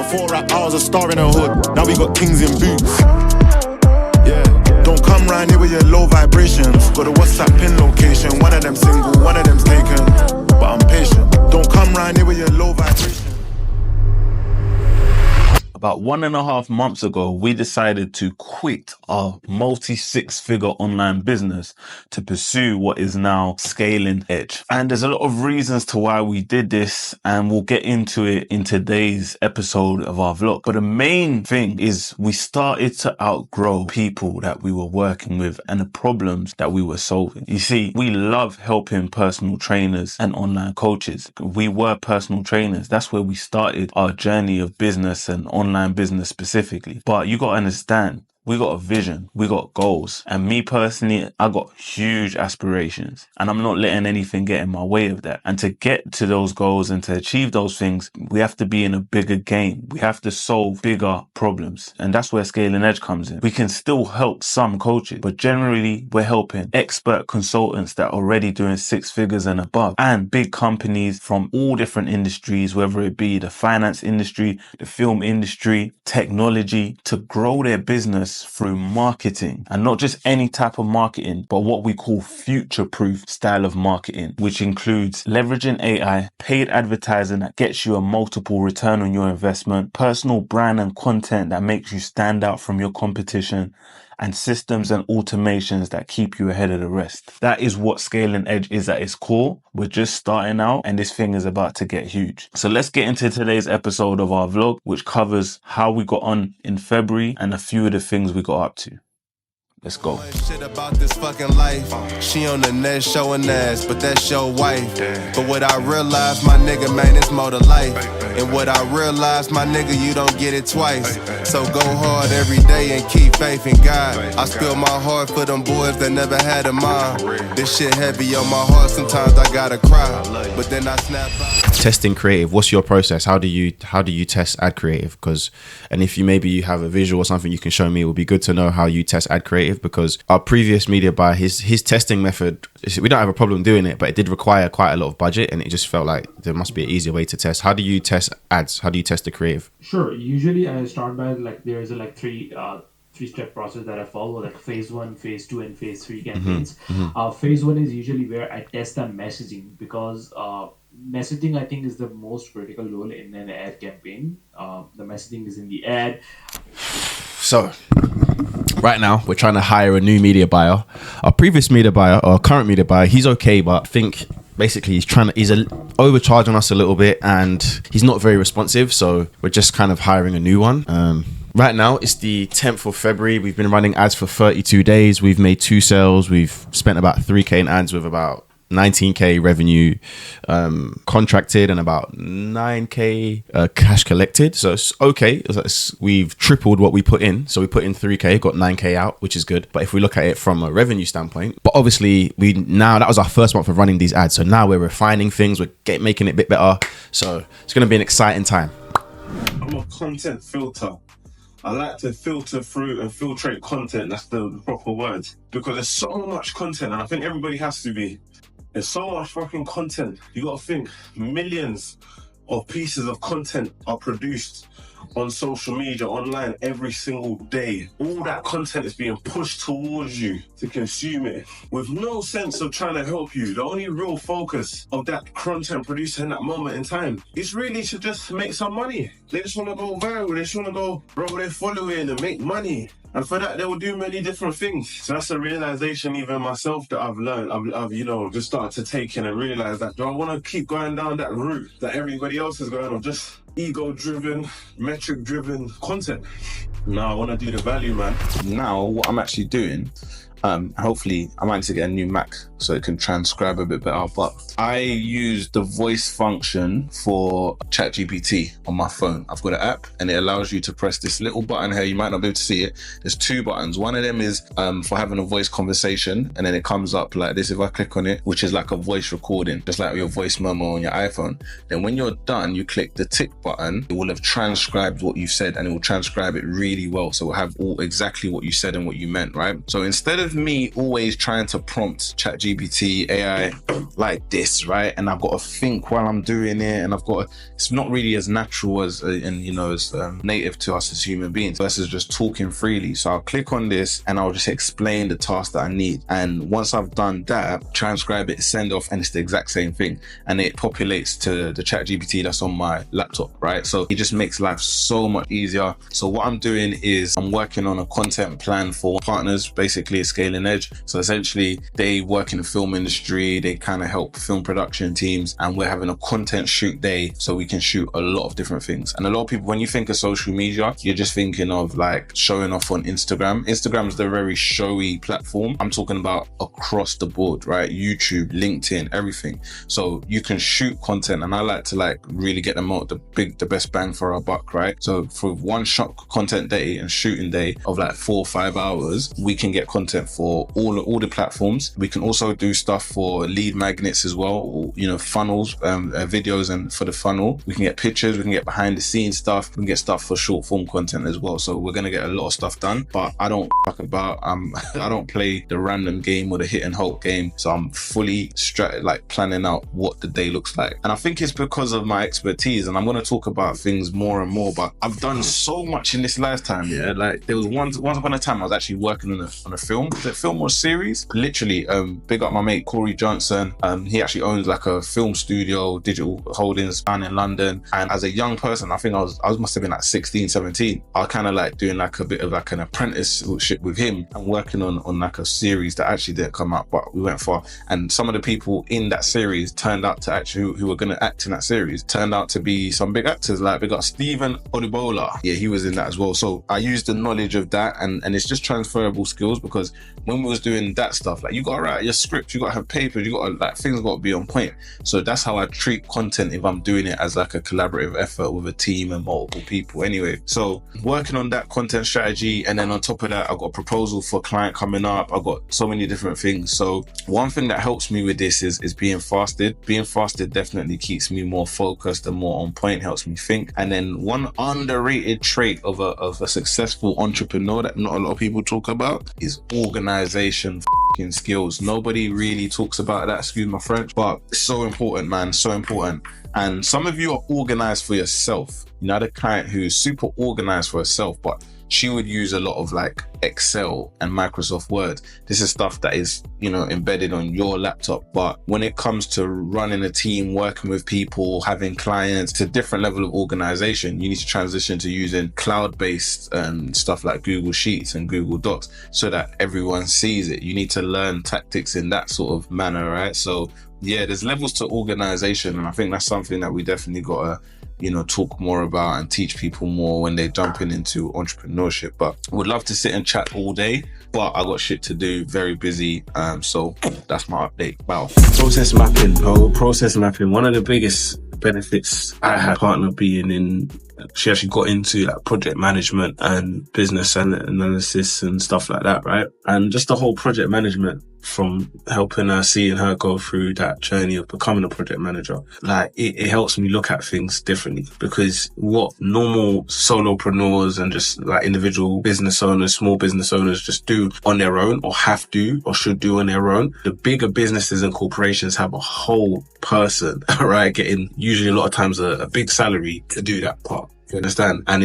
Before rap, I was a star in a hood. Now we got kings in boots. Yeah, don't come round here with your low vibrations. Got a WhatsApp pin location. One of them single, one of them's taken. But I'm patient. Don't come round here with your low vibrations. About 1.5 months ago, we decided to quit our multi-six-figure online business to pursue what is now Scaling Edge. And there's a lot of reasons to why we did this, and we'll get into it in today's episode of our vlog. But the main thing is we started to outgrow people that we were working with and the problems that we were solving. You see, we love helping personal trainers and online coaches. We were personal trainers. That's where we started our journey of business and online business specifically. But you got to understand, we got a vision, we got goals. And me personally, I got huge aspirations and I'm not letting anything get in my way of that. And to get to those goals and to achieve those things, we have to be in a bigger game. We have to solve bigger problems. And that's where Scaling Edge comes in. We can still help some coaches, but generally we're helping expert consultants that are already doing 6 figures and above, and big companies from all different industries, whether it be the finance industry, the film industry, technology, to grow their business through marketing, and not just any type of marketing, but what we call future-proof style of marketing, which includes leveraging AI, paid advertising that gets you a multiple return on your investment, personal brand and content that makes you stand out from your competition, and systems and automations that keep you ahead of the rest. That is what Scaling Edge is at its core. We're just starting out and this thing is about to get huge. So let's get into today's episode of our vlog, which covers how we got on in February and a few of the things we got up to. Let's go. Shit about this fucking life. She on the net showing ass, but that's your wife. But what I realized, my nigga, man, it's more to life. And what I realized, my nigga, you don't get it twice. So go hard every day and keep faith in God. I spill my heart for them boys that never had a mom. This shit heavy on my heart, sometimes I gotta cry, but then I snap out. Testing creative, what's your process? How do you test ad creative? And if you have a visual or something you can show me, it would be good to know how you test ad creative, because our previous media buyer, his testing method, we don't have a problem doing it, but it did require quite a lot of budget, and it just felt like there must be an easier way to test. How do you test ads? How do you test the creative? Sure. Usually I start by there's a three-step process that I follow, like phase 1, phase 2, and phase 3 campaigns. Phase 1 is usually where I test the messaging, because messaging, I think, is the most critical role in an ad campaign. The messaging is in the ad. So right now we're trying to hire a new media buyer. Our previous media buyer, or current media buyer, he's okay, but I think basically he's overcharging us a little bit and he's not very responsive. So we're just kind of hiring a new one. Right now it's the 10th of February. We've been running ads for 32 days. We've made 2 sales. We've spent about 3K in ads with about 19K revenue contracted and about 9K cash collected. So it's okay. We've tripled what we put in. So we put in 3K, got 9K out, which is good. But if we look at it from a revenue standpoint, but obviously that was our first month of running these ads. So now we're refining things. We're making it a bit better. So it's going to be an exciting time. I'm a content filter. I like to filter through and filtrate content. That's the proper word. Because there's so much content, and I think everybody has to be. There's so much fucking content. You gotta think, millions of pieces of content are produced on social media, online, every single day. All that content is being pushed towards you to consume it with no sense of trying to help you. The only real focus of that content producer in that moment in time is really to just make some money. They just want to go viral. They just want to go grow their following and make money. And for that, they will do many different things. So that's a realization even myself that I've learned. I've just started to take in and realize that, do I want to keep going down that route that everybody else is going on, just ego-driven, metric-driven content? No, I want to do the value, man. Now, what I'm actually doing, hopefully I might need to get a new Mac so it can transcribe a bit better, but I use the voice function for ChatGPT on my phone. I've got an app and it allows you to press this little button here. You might not be able to see it. There's 2 buttons. One of them is for having a voice conversation, and then it comes up like this if I click on it, which is like a voice recording, just like your voice memo on your iPhone. Then when you're done, you click the tick button. It will have transcribed what you said, and it will transcribe it really well. So it will have exactly what you said and what you meant, right? So instead of of me always trying to prompt ChatGPT, AI like this, right? And I've got to think while I'm doing it, and it's not really as natural as, as native to us as human beings versus just talking freely. So I'll click on this and I'll just explain the task that I need. And once I've done that, transcribe it, send off, and it's the exact same thing. And it populates to the ChatGPT that's on my laptop, right? So it just makes life so much easier. So what I'm doing is I'm working on a content plan for partners, basically a scaling edge. So essentially they work in the film industry, they kind of help film production teams, and we're having a content shoot day so we can shoot a lot of different things. And a lot of people, when you think of social media, you're just thinking of like showing off on Instagram. Instagram's the very showy platform. I'm talking about across the board, right? YouTube, LinkedIn, everything. So you can shoot content, and I like to like really get them out the best bang for our buck, right? So for one shot content day and shooting day of like 4 or 5 hours, we can get content for all the platforms. We can also do stuff for lead magnets as well, or, funnels, videos, and for the funnel, we can get pictures, we can get behind the scenes stuff, we can get stuff for short form content as well. So we're gonna get a lot of stuff done, but I don't fuck about, I don't play the random game or the hit and hope game. So I'm fully planning out what the day looks like. And I think it's because of my expertise, and I'm gonna talk about things more and more, but I've done so much in this lifetime. Yeah, like there was once upon a time I was actually working on a film. The film or series, literally, big up my mate Corey Johnson. He actually owns like a film studio, Digital Holdings down in London. And as a young person, I think I must have been like 16, 17. I was kind of like doing like a bit of like an apprenticeship with him and working on like a series that actually didn't come out, but we went far. And some of the people in that series turned out to actually, who were going to act in that series, turned out to be some big actors. Like we got Stephen Odibola. Yeah, he was in that as well. So I used the knowledge of that, and it's just transferable skills, because when we was doing that stuff, like you got to write your script, you got to have papers, you got to like, things got to be on point. So that's how I treat content if I'm doing it as like a collaborative effort with a team and multiple people. Anyway, so working on that content strategy, and then on top of that, I've got a proposal for a client coming up. I've got so many different things. So one thing that helps me with this is being fasted. Being fasted definitely keeps me more focused and more on point, helps me think. And then one underrated trait of a successful entrepreneur that not a lot of people talk about is organization skills. Nobody really talks about that, excuse my French, but it's so important, man, so important. And some of you are organized for yourself. You know, the client who's super organized for herself, but she would use a lot of like Excel and Microsoft Word. This is stuff that is, embedded on your laptop. But when it comes to running a team, working with people, having clients, it's a different level of organization. You need to transition to using cloud-based stuff like Google Sheets and Google Docs so that everyone sees it. You need to learn tactics in that sort of manner, right? So yeah, there's levels to organization, and I think that's something that we definitely gotta talk more about and teach people more when they're jumping into entrepreneurship. But would love to sit and chat all day, but I got shit to do, very busy. So that's my update. Wow. Process mapping, bro. Process mapping. One of the biggest benefits I had partner being in, she actually got into like project management and business analysis and stuff like that, right? And just the whole project management, from helping her, seeing her go through that journey of becoming a project manager, like it helps me look at things differently, because what normal solopreneurs and just like individual business owners, small business owners just do on their own, or have to or should do on their own, the bigger businesses and corporations have a whole person, right, getting usually a lot of times a big salary to do that part. You understand? And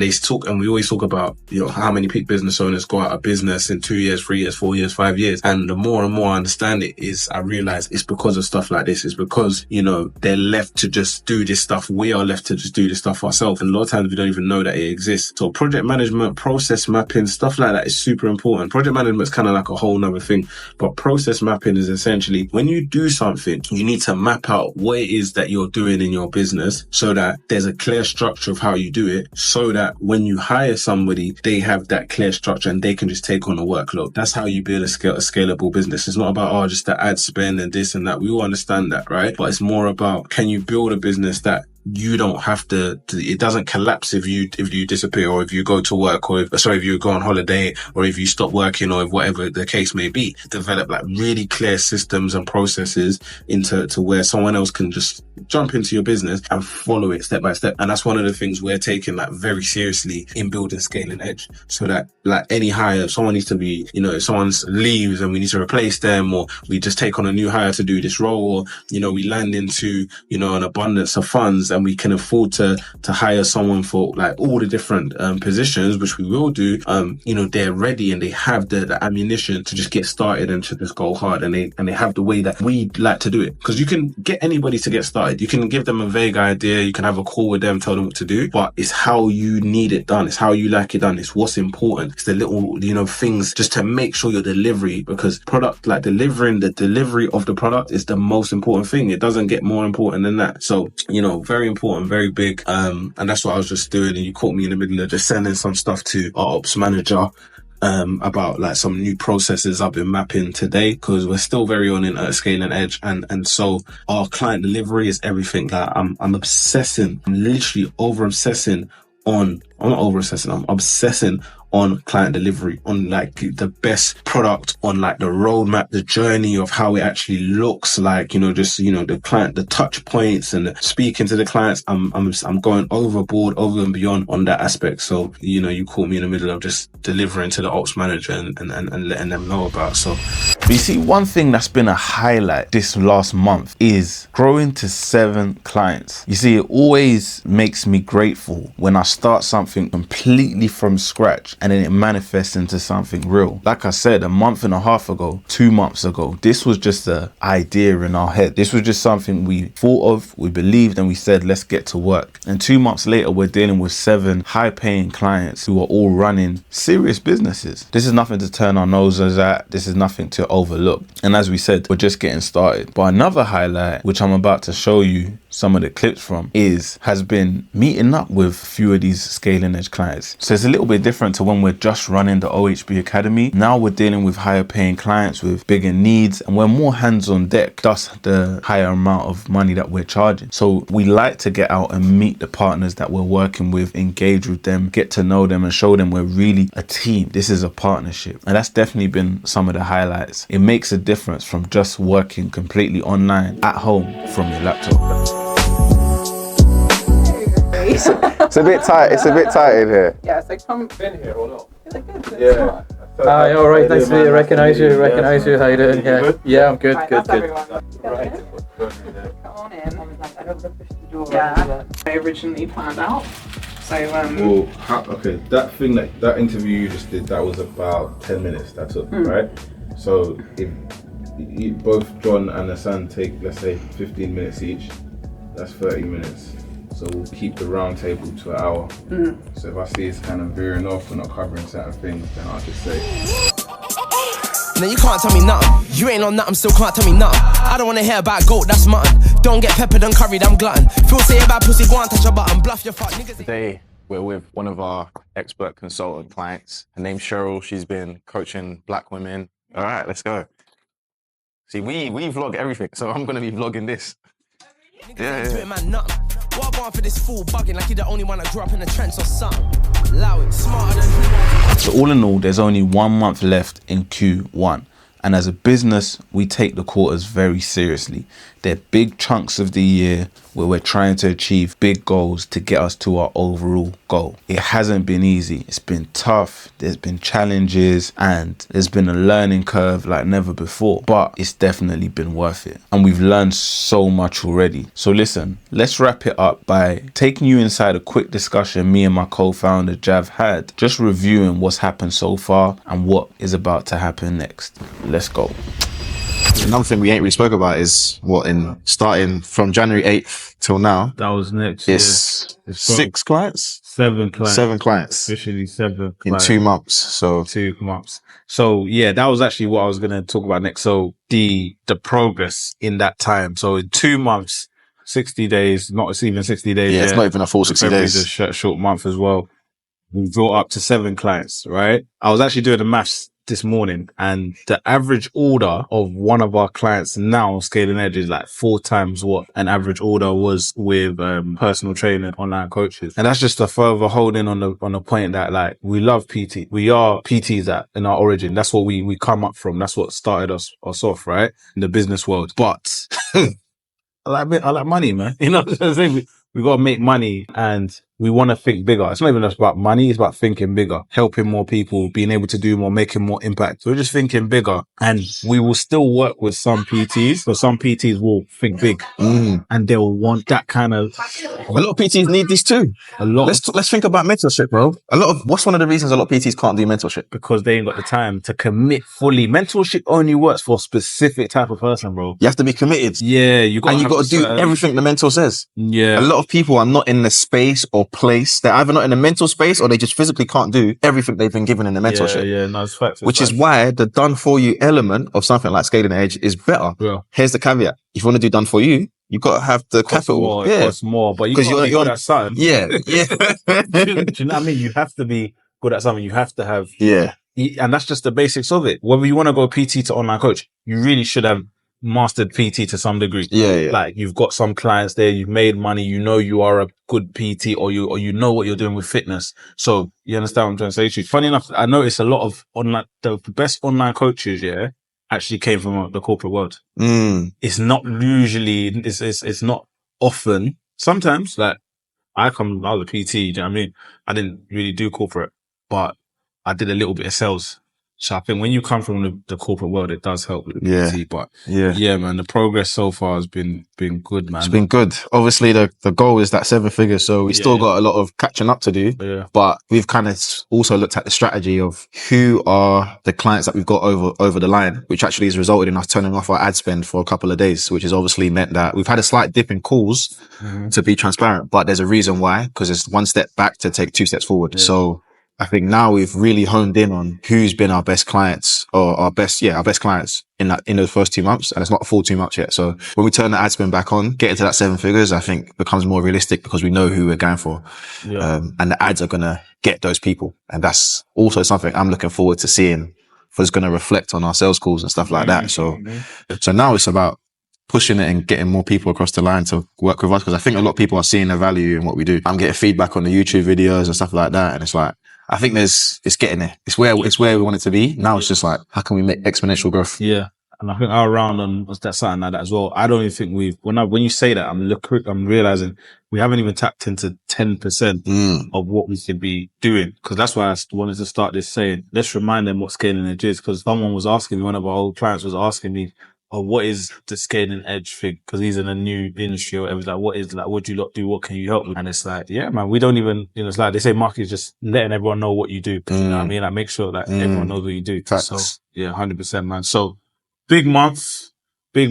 they talk, and we always talk about, how many business owners go out of business in 2 years, 3 years, 4 years, 5 years. And the more and more I understand it, I realize it's because of stuff like this. It's because, they're left to just do this stuff. We are left to just do this stuff ourselves. And a lot of times we don't even know that it exists. So project management, process mapping, stuff like that is super important. Project management is kind of like a whole nother thing. But process mapping is essentially when you do something, you need to map out what it is that you're doing in your business so that there's a clear structure of how you do it, so that when you hire somebody, they have that clear structure and they can just take on the workload. That's how you build a scalable business. It's not about, just the ad spend and this and that. We all understand that, right? But it's more about, can you build a business that you don't have to, it doesn't collapse if you disappear, or if you go to work, or if you go on holiday, or if you stop working, or if whatever the case may be. Develop like really clear systems and processes to where someone else can just jump into your business and follow it step by step. And that's one of the things we're taking like very seriously in building Scaling Edge, so that like any hire, someone needs to be, if someone leaves and we need to replace them, or we just take on a new hire to do this role, or, we land into, an abundance of funds and we can afford to hire someone for like all the different positions, which we will do, they're ready and they have the ammunition to just get started and to just go hard, and they have the way that we like to do it. Because you can get anybody to get started. You can give them a vague idea, you can have a call with them, tell them what to do, but it's how you need it done. It's how you like it done. It's what's important. It's the little, things just to make sure your delivery, because product, like the delivery of the product is the most important thing. It doesn't get more important than that. So, very important, very big. And that's what I was just doing. And you caught me in the middle of just sending some stuff to our ops manager, about like some new processes I've been mapping today, because we're still very on in Scaling Edge, and so our client delivery is everything. Like I'm obsessing, I'm literally I'm not over obsessing, I'm obsessing on client delivery, on like the best product, on like the roadmap, the journey of how it actually looks like, the client, the touch points and speaking to the clients. I'm going overboard, over and beyond on that aspect. So, you caught me in the middle of just delivering to the ops manager and letting them know about. So But you see, one thing that's been a highlight this last month is growing to 7 clients. You see, it always makes me grateful when I start something completely from scratch and then it manifests into something real. Like I said, a month and a half ago, 2 months ago, this was just an idea in our head. This was just something we thought of, we believed, and we said, let's get to work. And 2 months later, we're dealing with 7 high-paying clients who are all running serious businesses. This is nothing to turn our noses at. This is nothing to overlook. And as we said, we're just getting started. But another highlight, which I'm about to show you some of the clips from, has been meeting up with a few of these Scaling Edge clients. So it's a little bit different to when we're just running the OHB Academy. Now we're dealing with higher paying clients with bigger needs, and we're more hands on deck, thus the higher amount of money that we're charging. So we like to get out and meet the partners that we're working with, engage with them, get to know them, and show them we're really a team. This is a partnership. And that's definitely been some of the highlights. It makes a difference from just working completely online at home from your laptop. It's a bit tight. It's a bit tight in here. Yeah, it's like come in here or not? Yeah. Hi, all right. Nice to meet you. Recognize you. How you doing? Yeah, I'm good. Right, Good. Right. Come on in. I was like, I don't want to push the door. Yeah. I originally planned out. So okay, that thing that interview you just did, that was about 10 minutes. That's it, right? So if both John and Hassan take, let's say, 15 minutes each, that's 30 minutes. So we'll keep the round table to an hour. So if I see it's kind of veering off, we're not covering certain things, then I'll just say. Now you can't tell me nothing. You ain't on nothing, still can't tell me nothing. I don't wanna hear about goat, that's mutton. Don't get peppered and curried, I'm glutton. Feel say about pussy, go and touch a button. Bluff your fuck niggas. Today we're with one of our expert consultant clients. Her name's Cheryl. She's been coaching black women. All right, let's go. See, we vlog everything, so I'm gonna be vlogging this. Yeah. What I want for this fool bugging like you're the only one that grew up in the trench or something. Allow it, smarter than. So all in all, there's only 1 month left in Q1. And as a business, we take the quarters very seriously. They're big chunks of the year where we're trying to achieve big goals to get us to our overall goal. It hasn't been easy. It's been tough. There's been challenges and there's been a learning curve like never before, but it's definitely been worth it. And we've learned so much already. So listen, let's wrap it up by taking you inside a quick discussion me and my co-founder Jav had, just reviewing what's happened so far and what is about to happen next. Let's go. Another thing we ain't really spoke about is starting from January 8th till now. That was next. It's 6 clients? 7 clients. 7 clients. Officially 7 in clients. 2 months. So 2 months. So yeah, that was actually what I was going to talk about next. So the progress in that time. So in 2 months, 60 days, not even 60 days. Yeah, it's not even a full 60 days. It's a short month as well. We brought up to 7 clients, right? I was actually doing the maths this morning, and the average order of one of our clients now Scaling Edge is like 4 times what an average order was with personal training online coaches. And that's just a further holding on the point that like we love PT. We are PTs in our origin. That's what we come up from. That's what started us off, right? In the business world. But I like money, man. You know what I'm saying? We got to make money and we want to think bigger. It's not even just about money. It's about thinking bigger, helping more people, being able to do more, making more impact. So we're just thinking bigger, and we will still work with some PTs, but some PTs will think big and they'll want that kind of. A lot of PTs need this too. Let's think about mentorship, bro. What's one of the reasons a lot of PTs can't do mentorship? Because they ain't got the time to commit fully. Mentorship only works for a specific type of person, bro. You have to be committed. Yeah, you got to do everything the mentor says. Yeah. A lot of people are not in the space or place. They're either not in the mental space or they just physically can't do everything they've been given in the mentorship. Yeah, no, it's facts. Which is why the done for you element of something like Scaling Edge is better. Yeah. Here's the caveat. If you want to do done for you, you've got to have the capital. It costs more, but you're good at something. Yeah. Do you know what I mean? You have to be good at something. You have to have. Yeah. And that's just the basics of it. Whether you want to go PT to online coach, you really should have mastered PT to some degree. Yeah. Like you've got some clients there, you've made money, you know you are a good PT, or you know what you're doing with fitness. So you understand what I'm trying to say to you. Funny enough, I noticed a lot of the best online coaches, actually came from the corporate world. It's not usually, it's not often. Sometimes, like I was a PT, do you know what I mean? I didn't really do corporate, but I did a little bit of sales. So I think when you come from the corporate world, it does help with the PT. But yeah, man, the progress so far has been good, man. It's been good. Obviously, the goal is that 7 figures, so we still got a lot of catching up to do. Yeah. But we've kind of also looked at the strategy of who are the clients that we've got over the line, which actually has resulted in us turning off our ad spend for a couple of days, which has obviously meant that we've had a slight dip in calls, to be transparent. But there's a reason why, because it's 1 step back to take 2 steps forward. Yeah. So I think now we've really honed in on who's been our best clients or our best clients in those first 2 months. And it's not a full 2 months yet. So when we turn the ad spend back on, get into that 7 figures, I think becomes more realistic because we know who we're going for. Yeah. And the ads are going to get those people. And that's also something I'm looking forward to seeing, for it's going to reflect on our sales calls and stuff like that. So now it's about pushing it and getting more people across the line to work with us. Because I think a lot of people are seeing the value in what we do. I'm getting feedback on the YouTube videos and stuff like that. And it's like, I think it's getting there. It's where we want it to be. Now it's just like, how can we make exponential growth? Yeah. And I think our round on that something like that as well. I don't even think when you say that, I'm realizing we haven't even tapped into 10% of what we could be doing. Cause that's why I wanted to start this saying, let's remind them what Scaling Edge is. Cause someone was asking me, one of our old clients was asking me, what is the Scaling Edge thing? Because he's in a new industry or whatever. It's like, what do you lot do? What can you help with? And it's like, yeah, man, we don't even, it's like they say marketing is just letting everyone know what you do. You know what I mean? Like make sure that everyone knows what you do. Facts. So yeah, 100%, man. So big month, big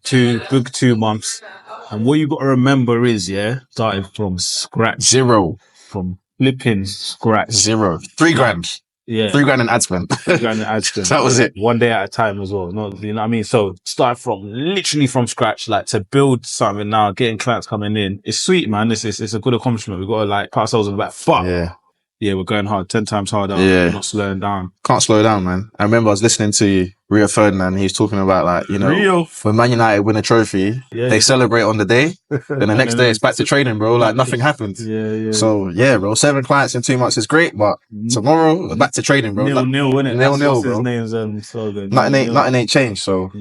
2 months. And what you got to remember is, starting from scratch. Zero. From flipping scratch. Zero. 3 grand. Yeah. 3 grand in ad spend. 3 grand in ad spend. That was it. 1 day at a time as well. No, you know what I mean? So start literally from scratch, like to build something now, getting clients coming in. It's sweet, man. It's a good accomplishment. We've got to like pat ourselves on the back. But yeah, we're going hard, 10 times harder. Yeah. We're not slowing down. Can't slow down, man. I remember I was listening to Rio Ferdinand. He was talking about like, when Man United win a trophy, they celebrate on the day. Then the next day it's back to training, bro. Like nothing happened. Yeah. So yeah, bro, 7 clients in 2 months is great, but tomorrow we're back to training, bro. Nil, innit? Nil, bro. His name's slogan. Nothing ain't changed. So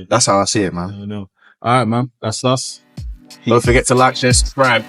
that's how I see it, man. All right, man. That's us. Don't forget to like, share, subscribe.